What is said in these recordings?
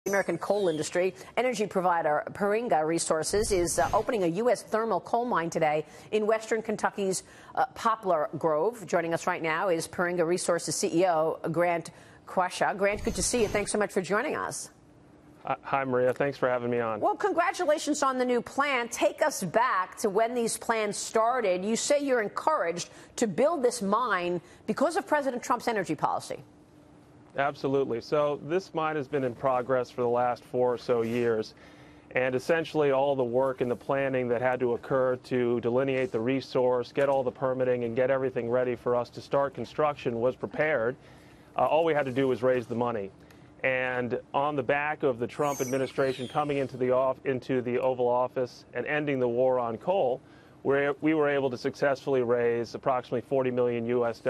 American coal industry. Energy provider Paringa Resources is opening a U.S. thermal coal mine today in western Kentucky's Poplar Grove. Joining us right now is Paringa Resources CEO Grant Quasha. Grant, good to see you. Thanks so much for joining us. Hi, Maria. Thanks for having me on. Well, congratulations on the new plan. Take us back to when these plans started. You say you're encouraged to build this mine because of President Trump's energy policy. Absolutely. So this mine has been in progress for the last 4 or so years. And essentially all the work and the planning that had to occur to delineate the resource, get all the permitting, and get everything ready for us to start construction was prepared. All we had to do was raise the money. And on the back of the Trump administration coming into the Oval Office and ending the war on coal, we were able to successfully raise approximately $40 million US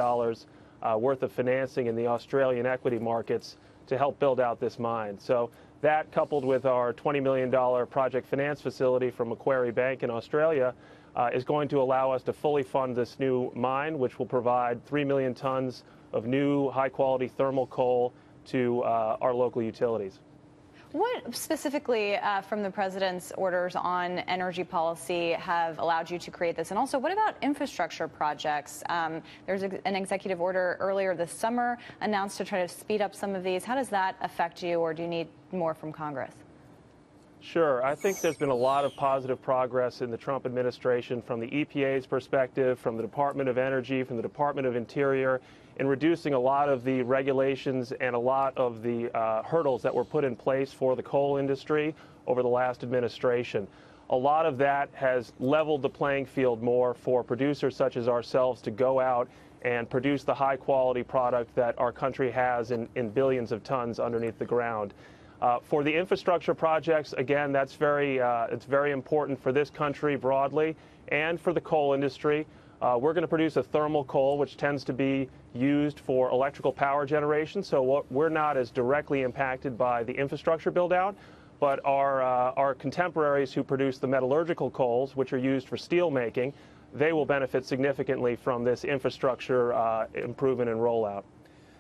worth of financing in the Australian equity markets to help build out this mine. So that, coupled with our $20 million project finance facility from Macquarie Bank in Australia, is going to allow us to fully fund this new mine, which will provide 3 million tons of new high-quality thermal coal to our local utilities. What specifically from the president's orders on energy policy have allowed you to create this? And also, what about infrastructure projects? There's an executive order earlier this summer announced to try to speed up some of these. How does that affect you, or do you need more from Congress? Sure. I think there's been a lot of positive progress in the Trump administration from the EPA's perspective, from the Department of Energy, from the Department of Interior, in reducing a lot of the regulations and a lot of the hurdles that were put in place for the coal industry over the last administration. A lot of that has leveled the playing field more for producers such as ourselves to go out and produce the high-quality product that our country has in billions of tons underneath the ground. For the infrastructure projects, again, it's very important for this country broadly and for the coal industry. We're going to produce a thermal coal, which tends to be used for electrical power generation, so we're not as directly impacted by the infrastructure build-out, but our contemporaries who produce the metallurgical coals, which are used for steel making, they will benefit significantly from this infrastructure improvement and rollout.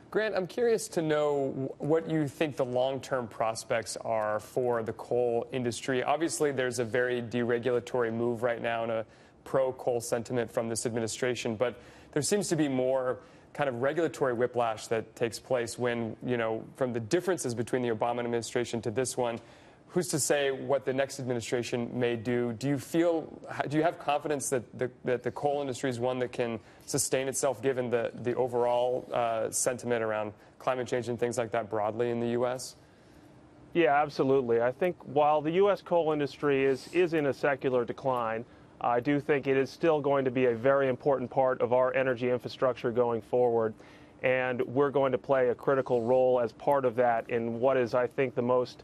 Grant, I'm curious to know what you think the long-term prospects are for the coal industry. Obviously, there's a very deregulatory move right now and a pro-coal sentiment from this administration, but there seems to be more kind of regulatory whiplash that takes place when, from the differences between the Obama administration to this one. Who's to say what the next administration may do? Do you have confidence that the coal industry is one that can sustain itself given the overall sentiment around climate change and things like that broadly in the U.S.? Yeah, absolutely. I think while the U.S. coal industry is in a secular decline, I do think it is still going to be a very important part of our energy infrastructure going forward. And we're going to play a critical role as part of that in what is, I think, the most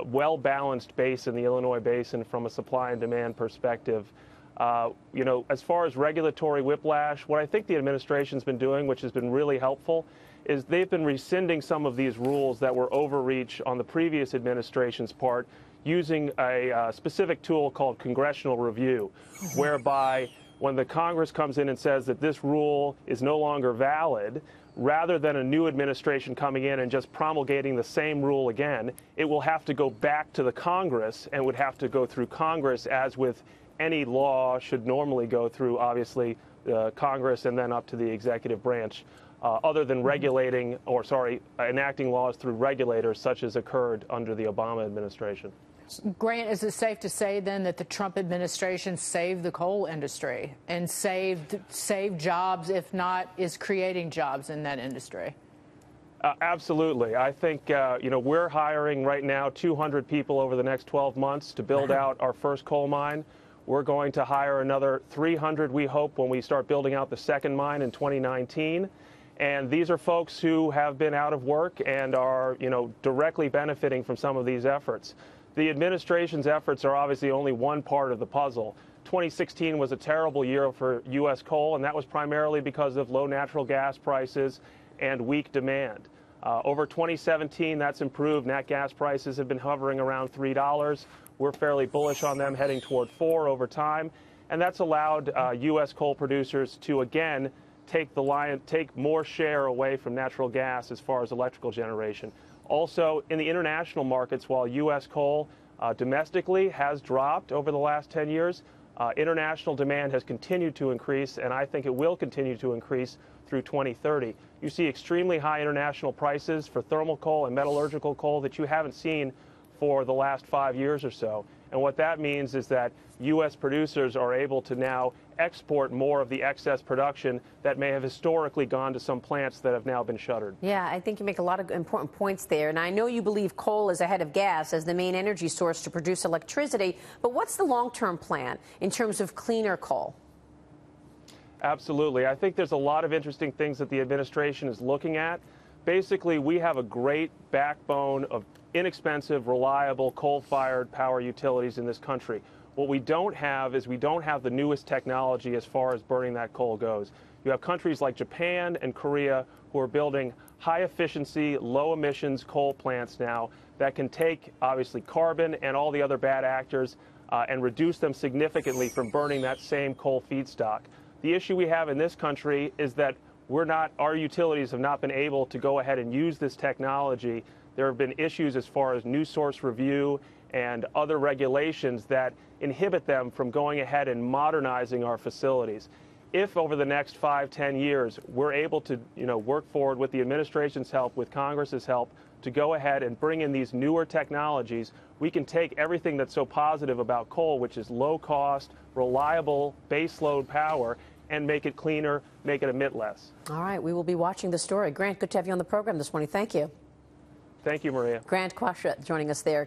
well-balanced basin, the Illinois Basin, from a supply and demand perspective. As far as regulatory whiplash, what I think the administration's been doing, which has been really helpful, is they've been rescinding some of these rules that were overreach on the previous administration's part, using a specific tool called congressional review, whereby when the Congress comes in and says that this rule is no longer valid, rather than a new administration coming in and just promulgating the same rule again, it will have to go back to the Congress and would have to go through Congress, as with any law should normally go through, obviously, Congress and then up to the executive branch, other than enacting laws through regulators, such as occurred under the Obama administration. Grant, is it safe to say then that the Trump administration saved the coal industry and saved jobs, if not is creating jobs in that industry? Absolutely. I think, we're hiring right now 200 people over the next 12 months to build out our first coal mine. We're going to hire another 300, we hope, when we start building out the second mine in 2019. And these are folks who have been out of work and are, directly benefiting from some of these efforts. The administration's efforts are obviously only one part of the puzzle. 2016 was a terrible year for U.S. coal, and that was primarily because of low natural gas prices and weak demand. Over 2017, that's improved. Nat gas prices have been hovering around $3. We're fairly bullish on them, heading toward $4 over time. And that's allowed U.S. coal producers to, again, take more share away from natural gas as far as electrical generation. Also, in the international markets, while U.S. coal domestically has dropped over the last 10 years, international demand has continued to increase, and I think it will continue to increase through 2030. You see extremely high international prices for thermal coal and metallurgical coal that you haven't seen for the last 5 years or so. And what that means is that U.S. producers are able to now export more of the excess production that may have historically gone to some plants that have now been shuttered. Yeah, I think you make a lot of important points there. And I know you believe coal is ahead of gas as the main energy source to produce electricity. But what's the long-term plan in terms of cleaner coal? Absolutely. I think there's a lot of interesting things that the administration is looking at. Basically, we have a great backbone of inexpensive, reliable coal-fired power utilities in this country. What we don't have is we don't have the newest technology as far as burning that coal goes. You have countries like Japan and Korea who are building high-efficiency, low-emissions coal plants now that can take, obviously, carbon and all the other bad actors and reduce them significantly from burning that same coal feedstock. The issue we have in this country is that our utilities have not been able to go ahead and use this technology. There have been issues as far as new source review and other regulations that inhibit them from going ahead and modernizing our facilities. If over the next 5-10 years we're able to work forward with the administration's help, with Congress's help, to go ahead and bring in these newer technologies, we can take everything that's so positive about coal, which is low cost, reliable, baseload power, and make it cleaner, make it emit less. All right, we will be watching the story. Grant, good to have you on the program this morning. Thank you. Thank you, Maria. Grant Quasha joining us there.